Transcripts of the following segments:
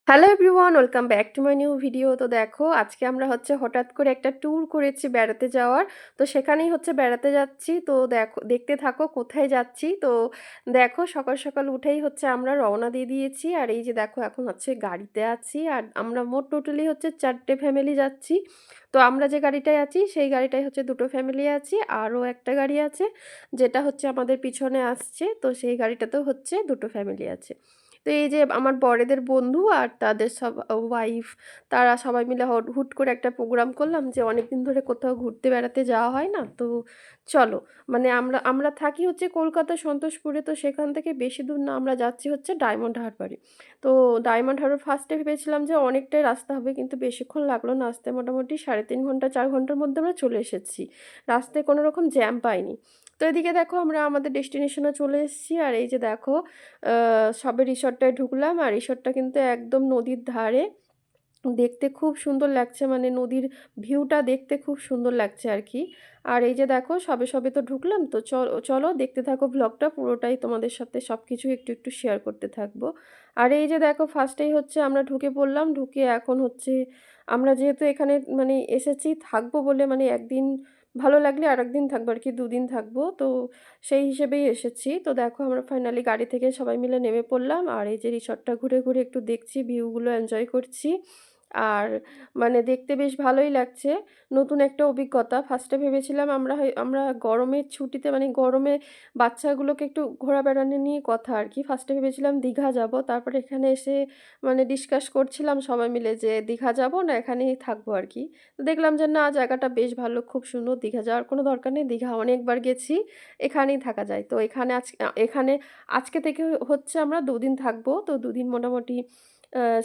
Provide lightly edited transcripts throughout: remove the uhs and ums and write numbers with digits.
Hello everyone, welcome back to my new video. তো দেখো, আজকে আমরা হঠাৎ করে একটা ট্যুর করেছি বেড়াতে যাওয়ার। তো সেখানেই বেড়াতে যাচ্ছি। তো দেখো, দেখতে থাকো কোথায় যাচ্ছি। তো দেখো, সকাল সকাল উঠেই আমরা রওনা দিয়ে দিয়েছি। আর এই যে দেখো, এখন গাড়িতে আছি। আর আমরা মোট টোটালি 4টে ফ্যামিলি যাচ্ছি। তো আমরা যে গাড়িটায় আছি সেই গাড়িটায় দুটো ফ্যামিলি আছি, আরও একটা গাড়ি আছে যেটা আমাদের পিছনে আসছে। তো সেই গাড়িটাতেও দুটো ফ্যামিলি আছে। তো এই যে আমার বরেদের বন্ধু আর তাদের সব ওয়াইফ, তারা সবাই মিলে হুট করে একটা প্রোগ্রাম করলাম যে অনেক দিন ধরে কোথাও ঘুরতে বেড়াতে যাওয়া হয় না। তো চলো, মানে আমরা আমরা থাকি কলকাতা সন্তোষপুরে। তো সেখান থেকে বেশি দূর না, আমরা যাচ্ছি ডায়মন্ড হারবারে। তো ডায়মন্ড হারবার ফার্স্টে ভেবেছিলাম যে অনেকটাই রাস্তা হবে, কিন্তু বেশিক্ষণ লাগলো না আসতে। মোটামুটি 3.5 ঘন্টা 4 ঘন্টার মধ্যে আমরা চলে এসেছি। রাস্তায় কোনো রকম জ্যাম পাইনি। তো এদিকে দেখো, আমরা আমাদের ডেস্টিনেশনে চলে এসেছি। আর এই যে দেখো, সবে রিসর্টটায় ঢুকলাম। আর রিসর্টটা কিন্তু একদম নদীর ধারে, দেখতে খুব সুন্দর লাগছে, মানে নদীর ভিউটা দেখতে খুব সুন্দর লাগছে আর কি। আর এই যে দেখো, সবে সবে তো ঢুকলাম। তো চলো দেখতে থাকো ব্লগটা পুরোটাই, তোমাদের সাথে সব কিছু একটু একটু শেয়ার করতে থাকবো। আর এই যে দেখো, ফার্স্টেই আমরা ঢুকে পড়লাম। ঢুকে এখন আমরা যেহেতু এখানে মানে এসেছি থাকবো বলে, মানে একদিন ভালো লাগলে আর একদিন থাকবো আর কি, 2 দিন থাকবো। তো সেই হিসেবেই এসেছি। তো দেখো, আমরা ফাইনালি গাড়ি থেকে সবাই মিলে নেমে পড়লাম। আর এই যে রিসর্টটা ঘুরে ঘুরে একটু দেখছি, ভিউগুলো এনজয় করছি। আর মানে দেখতে বেশ ভালোই লাগছে, নতুন একটা অভিজ্ঞতা। ফার্স্টে ভেবেছিলাম আমরা গরমের ছুটিতে, মানে গরমে বাচ্চাগুলোকে একটু ঘোরা বেড়ানো নিয়ে কথা আর কি। ফার্স্টে ভেবেছিলাম দীঘা যাব, তারপরে এখানে এসে মানে ডিসকাস করছিলাম সবাই মিলে যে দীঘা যাব না এখানেই থাকবো আর কি। তো দেখলাম যে না, জায়গাটা বেশ ভালো, খুব সুন্দর, দীঘা যাওয়ার কোনো দরকার নেই, দীঘা অনেকবার গেছি, এখানেই থাকা যায়। তো এখানে আজকে থেকে আমরা 2 দিন থাকবো। তো 2 দিন মোটামুটি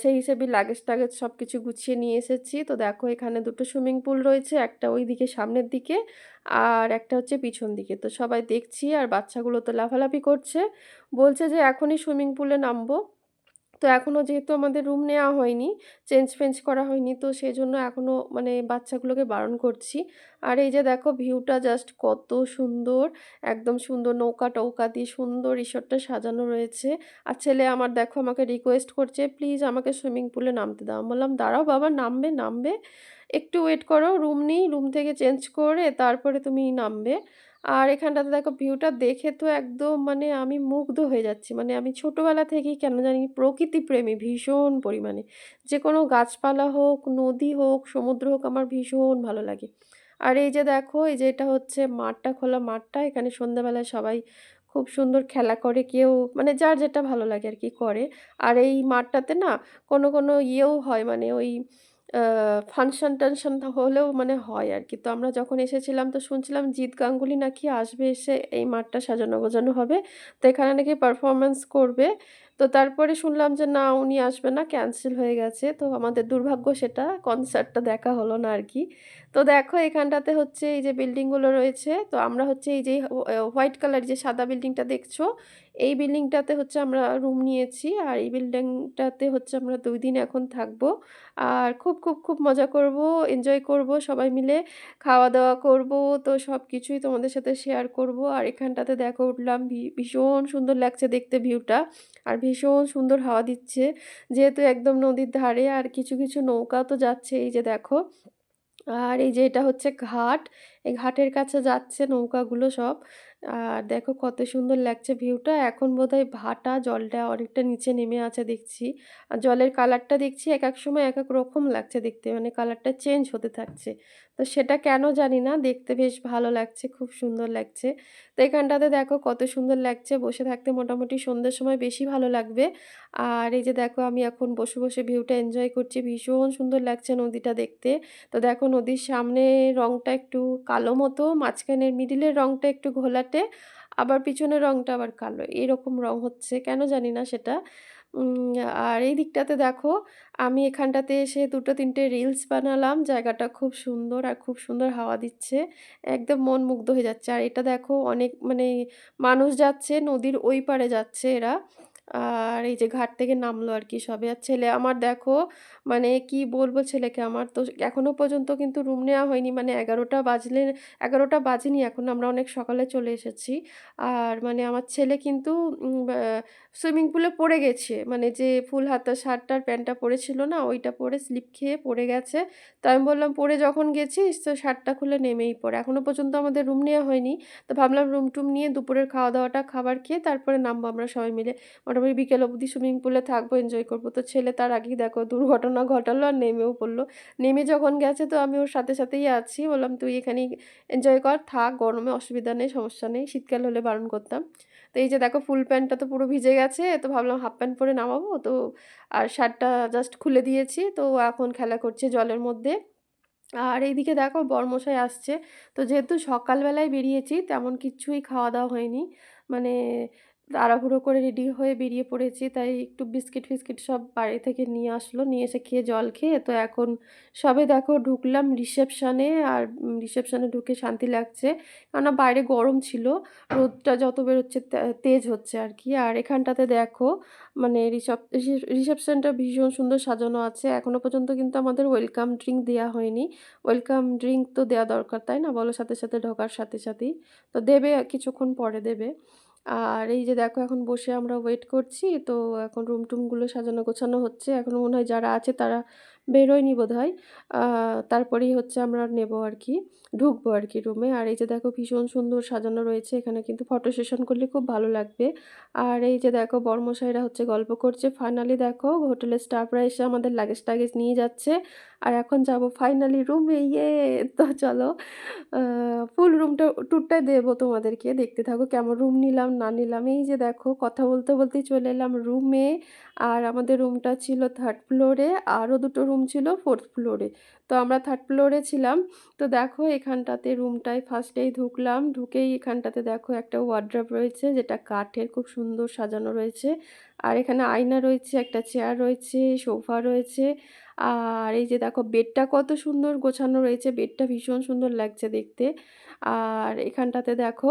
সেই হিসেবে লাগেজ টাগেজ সব কিছু গুছিয়ে নিয়ে এসেছি। তো দেখো, এখানে দুটো সুইমিং পুল রয়েছে, একটা ওই দিকে সামনের দিকে আর একটা পিছন দিকে। তো সবাই দেখছি, আর বাচ্চাগুলো তো লাফালাফি করছে, বলছে যে এখনই সুইমিং পুলে নামবো। তো এখনও যেহেতু আমাদের রুম নেওয়া হয়নি, চেঞ্জ ফেঞ্জ করা হয়নি, তো সেই জন্য এখনও মানে বাচ্চাগুলোকে বারণ করছি। আর এই যে দেখো, ভিউটা জাস্ট কত সুন্দর, একদম সুন্দর, নৌকা টৌকা দিয়ে সুন্দর রিসর্টটা সাজানো রয়েছে। আর ছেলে আমার দেখো আমাকে রিকোয়েস্ট করছে, প্লিজ আমাকে সুইমিং পুলে নামতে দাও। আমি বললাম দাঁড়াও বাবা, নামবে নামবে, একটু ওয়েট করো, রুম নিই, রুম থেকে চেঞ্জ করে তারপরে তুমি নামবে। আর এখানটাতে দেখো, ভিউটা দেখে তো একদম মানে আমি মুগ্ধ হয়ে যাচ্ছি। মানে আমি ছোটোবেলা থেকেই কেন জানি প্রকৃতি প্রেমী ভীষণ পরিমাণে। যে কোনো গাছপালা হোক, নদী হোক, সমুদ্র হোক, আমার ভীষণ ভালো লাগে। আর এই যে দেখো, এই যে এটা মাঠটা, খোলা মাঠটা, এখানে সন্ধ্যাবেলায় সবাই খুব সুন্দর খেলা করে, কেউ মানে যার যেটা ভালো লাগে আর কি করে। আর এই মাঠটাতে না কোনো কোনো ইয়েও হয়, মানে ওই ফাংশন টাংশন হলেও মানে হয় আর কি। তো আমরা যখন এসেছিলাম তো শুনছিলাম জিৎ গাঙ্গুলি নাকি আসবে, এসে এই মাঠটা সাজানো গোছানো হবে। তো এখানে নাকি পারফরমেন্স করবে। তো তারপরে শুনলাম যে না, উনি আসবে না, ক্যান্সেল হয়ে গেছে। তো আমাদের দুর্ভাগ্য, সেটা কনসার্টটা দেখা হলো না আর কি। তো দেখো, এখানটাতে এই যে বিল্ডিংগুলো রয়েছে। তো আমরা এই যে হোয়াইট কালার যে সাদা বিল্ডিংটা দেখছো, এই বিল্ডিংটাতে আমরা রুম নিয়েছি। আর এই বিল্ডিংটাতে আমরা 2 দিন এখন থাকবো। আর খুব খুব খুব মজা করব, এনজয় করব সবাই মিলে, খাওয়া দাওয়া করব। তো সব কিছুই তোমাদের সাথে শেয়ার করব। আর এখানটাতে দেখো উঠলাম, ভীষণ সুন্দর লাগছে দেখতে ভিউটা। আর ভীষণ সুন্দর হাওয়া দিচ্ছে, যেহেতু একদম নদীর ধারে। আর কিছু কিছু নৌকা তো যাচ্ছে, এই যে দেখো। আর এই যে এটা ঘাট, এই ঘাটের কাছে যাচ্ছে নৌকাগুলো সব। আর দেখো কত সুন্দর লাগছে ভিউটা। এখন বোধহয় ভাটা, জলটা অনেকটা নিচে নেমে আছে দেখছি। আর জলের কালারটা দেখছি এক এক সময় এক এক রকম লাগছে দেখতে, মানে কালারটা চেঞ্জ হতে থাকছে। তো সেটা কেন জানি না, দেখতে বেশ ভালো লাগছে, খুব সুন্দর লাগছে। তো এখানটাতে দেখো কত সুন্দর লাগছে, বসে থাকতে মোটামুটি সন্ধ্যের সময় বেশি ভালো লাগবে। আর এই যে দেখো, আমি এখন বসে বসে ভিউটা এনজয় করছি, ভীষণ সুন্দর লাগছে নদীটা দেখতে। তো দেখো, নদীর সামনে রংটা একটু কালো মতো, মাঝখানের মিডিলের রংটা একটু ঘোলাটে, আবার পিছনের রংটা আবার কালো, এরকম রং হচ্ছে, কেন জানি না সেটা। আর এই দিকটাতে দেখো, আমি এখানটাতে এসে দুটো তিনটে রিলস বানালাম, জায়গাটা খুব সুন্দর আর খুব সুন্দর হাওয়া দিচ্ছে, একদম মন মুগ্ধ হয়ে যাচ্ছে। আর এটা দেখো, অনেক মানে মানুষ যাচ্ছে, নদীর ওই পারে যাচ্ছে এরা। আর এই যে ঘাট থেকে নামলো আরকি সবে। আর ছেলে আমার দেখো মানে কি বলবো ছেলেকে আমার তো এখনো পর্যন্ত কিন্তু রুম নেওয়া হয়নি। মানে ১১টা বাজলে ১১টা বাজেনি এখন আমরা অনেক সকালে চলে এসেছি। আর মানে আমার ছেলে কিন্তু সুইমিং পুলে পড়ে গেছে। মানে যে ফুল হাতা শার্টটা আর প্যান্টটা পরেছিল না ওইটা পরে স্লিপ খেয়ে পড়ে গেছে। তো আমি বললাম, "পড়ে যখন গেছিস তো শার্টটা খুলে নেমেই পড়।" এখনো পর্যন্ত আমাদের রুম নেওয়া হয়নি। তো ভাবলাম রুম-টুম নিয়ে দুপুরের খাওয়া-দাওয়াটা খাবার খেয়ে তারপরে নামবো আমরা সবাই মিলে। মোটামুটি বিকেল অবধি সুইমিং পুলে থাকবো, এনজয় করব। তো ছেলে তার আগেই দেখো দুর্ঘটনা ঘটালো আর নেমেও পড়লো। নেমে যখন গেছে তো আমি ওর সাথে, সাথেই আছি। বললাম, "তুই এখানেই এনজয় কর, থাক গরমে অসুবিধা নেই, সমস্যা নেই।" শীতকাল হলে বারণ করতাম। তো এই যে দেখো ফুল প্যান্টটা তো পুরো ভিজে গেছে। তো ভাবলাম হাফ প্যান্ট পরে নামাবো। তো আর শার্টটা জাস্ট খুলে দিয়েছি। তো এখন খেলা করছে জলের মধ্যে। আর এইদিকে দেখো বরমশাই আসছে। তো যেহেতু সকালবেলায় বেরিয়েছি তেমন কিচ্ছুই খাওয়া-দাওয়া হয়নি। মানে তাড়াহুড়ো করে রেডি হয়ে বেরিয়ে পড়েছি। তাই একটু বিস্কিট-ফিস্কিট সব বাড়ি থেকে নিয়ে আসলো। নিয়ে এসে খেয়ে জল খেয়ে তো এখন সবে দেখো ঢুকলাম রিসেপশনে। আর রিসেপশনে ঢুকে শান্তি লাগছে। কেননা বাইরে গরম ছিল। রোদটা যত বেরোচ্ছে তেজ হচ্ছে আরকি। আর এখানটাতে দেখো মানে রিসেপশনটা ভীষণ সুন্দর সাজানো আছে। এখনো পর্যন্ত কিন্তু আমাদের ওয়েলকাম ড্রিংক দেয়া হয়নি। ওয়েলকাম ড্রিংক তো দেয়া দরকার, তাই না? বলো? সাথে, সাথে ঢোকার সাথে, সাথেই। তো দেবে কিছুক্ষণ পরে দেবে। আর এই যে দেখো এখন বসে আমরা ওয়েট করছি। তো এখন রুম-টুমগুলো সাজানো গোছানো হচ্ছে। এখনো মনে হয় যারা আছে তারা বেরোয়নি বোধহয়। আ তারপরেই হচ্ছে আমরা নেবো আরকি, ঢুকবো আরকি রুমে। আর এই যে দেখো ভীষণ সুন্দর সাজানো রয়েছে। এখানে কিন্তু ফটো সেশন করলে খুব ভালো লাগবে। আর এই যে দেখো বরমশাইরা হচ্ছে গল্প করছে। ফাইনালি দেখো হোটেলের স্টাফরা এসে আমাদের লাগেজ-টাগেজ নিয়ে যাচ্ছে। আর এখন যাবো ফাইনালি রুমে। ইয়ে! তো চলো আ ফুল রুমটা ট্যুরটাই দেবো তোমাদেরকে। দেখতে থাকো কেমন রুম নিলাম না নিলাম। এই যে দেখো কথা বলতে, বলতেই চলে এলাম রুমে। আর আমাদের রুমটা ছিল 3rd ফ্লোরে। আরও ২ টো রুম ছিল 4th ফ্লোরে। তো আমরা 3rd ফ্লোরে ছিলাম। তো দেখো এখানটাতে রুমটায় ফার্স্টেই ঢুকলাম। ঢুকেই এখানটাতে দেখো একটা ওয়ারড্রব রয়েছে যেটা কাঠের, খুব সুন্দর সাজানো রয়েছে। আর এখানে আয়না রয়েছে, একটা চেয়ার রয়েছে, সোফা রয়েছে। আর এই যে দেখো বেডটা কত সুন্দর গোছানো রয়েছে। বেডটা ভীষণ সুন্দর লাগছে দেখতে। আর এখানটাতে দেখো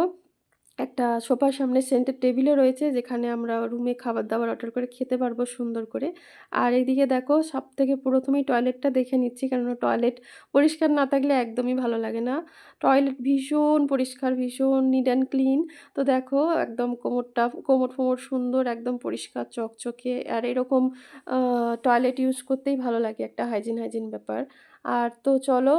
একটা সোফার সামনে সেন্টার টেবিলও রয়েছে যেখানে আমরা রুমে খাবার-দাবার অর্ডার করে খেতে পারবো সুন্দর করে। আর এদিকে দেখো সবথেকে প্রথমেই টয়লেটটা দেখে নিচ্ছি, কেননা টয়লেট পরিষ্কার না থাকলে একদমই ভালো লাগে না। টয়লেট ভীষণ পরিষ্কার, ভীষণ নিট অ্যান্ড ক্লিন। তো দেখো একদম কোমর-ফোমর সুন্দর একদম পরিষ্কার চকচকে। আর এরকম আ টয়লেট ইউজ করতেই ভালো লাগে, একটা হাইজিন, হাইজিন ব্যাপার। আর তো চলো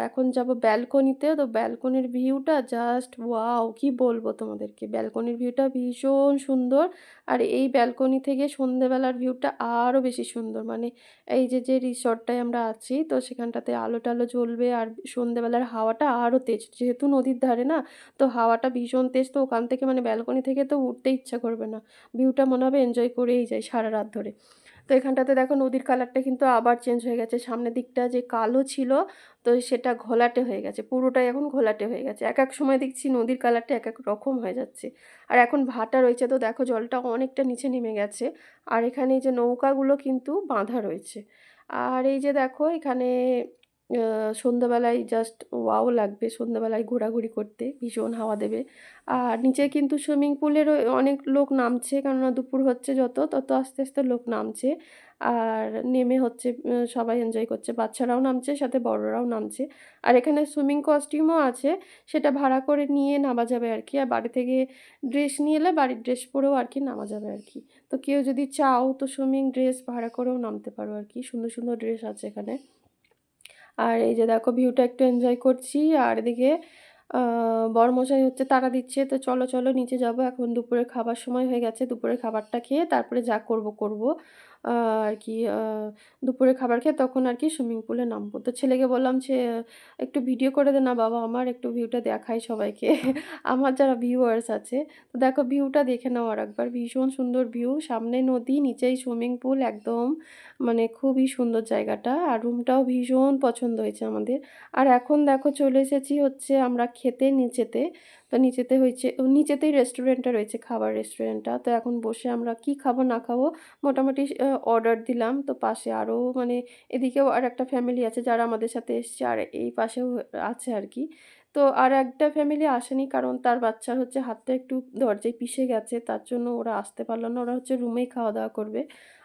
এখন যাবো ব্যালকনিতে। তো ব্যালকনির ভিউটা জাস্ট ওয়াও! কি বলবো তোমাদেরকে। ব্যালকনির ভিউটা ভীষণ সুন্দর। আর এই ব্যালকনি থেকে সন্ধ্যেবেলার ভিউটা আরো বেশি সুন্দর। মানে এই যে রিসর্টটায় আমরা আছি তো সেখানটাতে আলো-টালো জ্বলবে আর সন্ধ্যেবেলার হাওয়াটা আরো তেজ। যেহেতু নদীর ধারে না, তো হাওয়াটা ভীষণ তেজ। তো ওখান থেকে মানে ব্যালকনি থেকে তো উঠতে ইচ্ছা করবে না। ভিউটা মনে হবে এনজয় করেই যাই সারারাত ধরে। তো এখানটাতে দেখো নদীর কালারটা কিন্তু আবার চেঞ্জ হয়ে গেছে। সামনের দিকটা যে কালো ছিল তো সেটা ঘোলাটে হয়ে গেছে। পুরোটাই এখন ঘোলাটে হয়ে গেছে। একেক সময় দেখছি নদীর কালারটা একেক রকম হয়ে যাচ্ছে। আর এখন ভাটা রয়েছে তো দেখো জলটা অনেকটা নিচে নেমে গেছে। আর এখানে এই যে নৌকাগুলো কিন্তু বাঁধা রয়েছে। আর এই যে দেখো এখানে আ সন্ধ্যাবেলায় জাস্ট ওয়াও লাগবে সন্ধ্যাবেলায় ঘোরাঘুরি করতে। ভীষণ হাওয়া দেবে। আর নিচে কিন্তু সুইমিং পুলেরও অনেক লোক নামছে, কেননা দুপুর হচ্ছে যত, তত আস্তে, আস্তে লোক নামছে। আর নেমে হচ্ছে সবাই এনজয় করছে। বাচ্চারাও নামছে, সাথে বড়রাও নামছে। আর এখানে সুইমিং কস্টিউমও আছে, সেটা ভাড়া করে নিয়ে নামা যাবে আরকি। আর বাড়ি থেকে ড্রেস নিয়ে এলে বাড়ির ড্রেস পরেও আরকি নামা যাবে আরকি। তো কেউ যদি চাও তো সুইমিং ড্রেস ভাড়া করেও নামতে পারো আরকি। সুন্দর, সুন্দর ড্রেস আছে এখানে। আর এই যে দেখো ভিউটা একটু এনজয় করছি। আর এদিকে আ বরমশাই হচ্ছে তাড়া দিচ্ছে, "তো চলো, চলো নিচে যাবো। এখন দুপুরের খাবার সময় হয়ে গেছে। দুপুরের খাবারটা খেয়ে তারপরে যা করব, করব।" আরকি দুপুরের খাবার খেয়ে তখন আরকি সুইমিং পুলে নামবো। তো ছেলেকে বললাম যে, "একটু ভিডিও করে দে না বাবা আমার, একটু ভিউটা দেখাই সবাইকে।" আমার যারা ভিউয়ার্স আছে। তো দেখো ভিউটা দেখে নাও আরেকবার। ভীষণ সুন্দর ভিউ। সামনে নদী, নিচেই সুইমিং পুল একদম মানে খুবই সুন্দর জায়গাটা। আর রুমটাও ভীষণ পছন্দ হয়েছে আমাদের। আর এখন দেখো চলে এসেছি হচ্ছে আমরা খেতে নিচেতে। তো নিচেতে হয়েছে নিচেতেই রেস্টুরেন্টটা রয়েছে, খাবার রেস্টুরেন্টটা। তো এখন বসে আমরা কি খাবো না খাবো মোটামুটি অর্ডার দিলাম। তো পাশে আরও মানে এদিকেও আরেকটা ফ্যামিলি আছে যারা আমাদের সাথে এসছে আর এই পাশেও আছে আরকি। তো আর একটা ফ্যামিলি আসেনি কারণ তার বাচ্চার হচ্ছে হাতটা একটু দরজায় পিষে গেছে। তার জন্য ওরা আসতে পারল না। ওরা হচ্ছে রুমেই খাওয়া-দাওয়া করবে।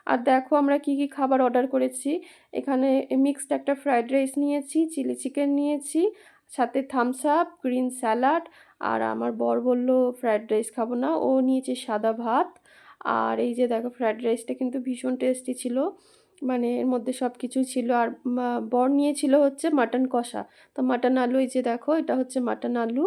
আর দেখো আমরা কি খাবার অর্ডার করেছি। এখানে মিক্সড একটা ফ্রাইড রাইস নিয়েছি, চিলি চিকেন নিয়েছি, সাথে থামস আপ, গ্রিন স্যালাড। আর আমার বর বলল ফ্রাইড রাইস খাবো না। ও নিয়েছে সাদা ভাত। আর এই যে দেখো ফ্রাইড রাইসটা কিন্তু ভীষণ টেস্টি ছিল। মানে এর মধ্যে সবকিছুই ছিল। আর বর নিয়েছিল হচ্ছে মাটন কষা। তো মাটন আলু এই যে দেখো এটা হচ্ছে মাটন আলু।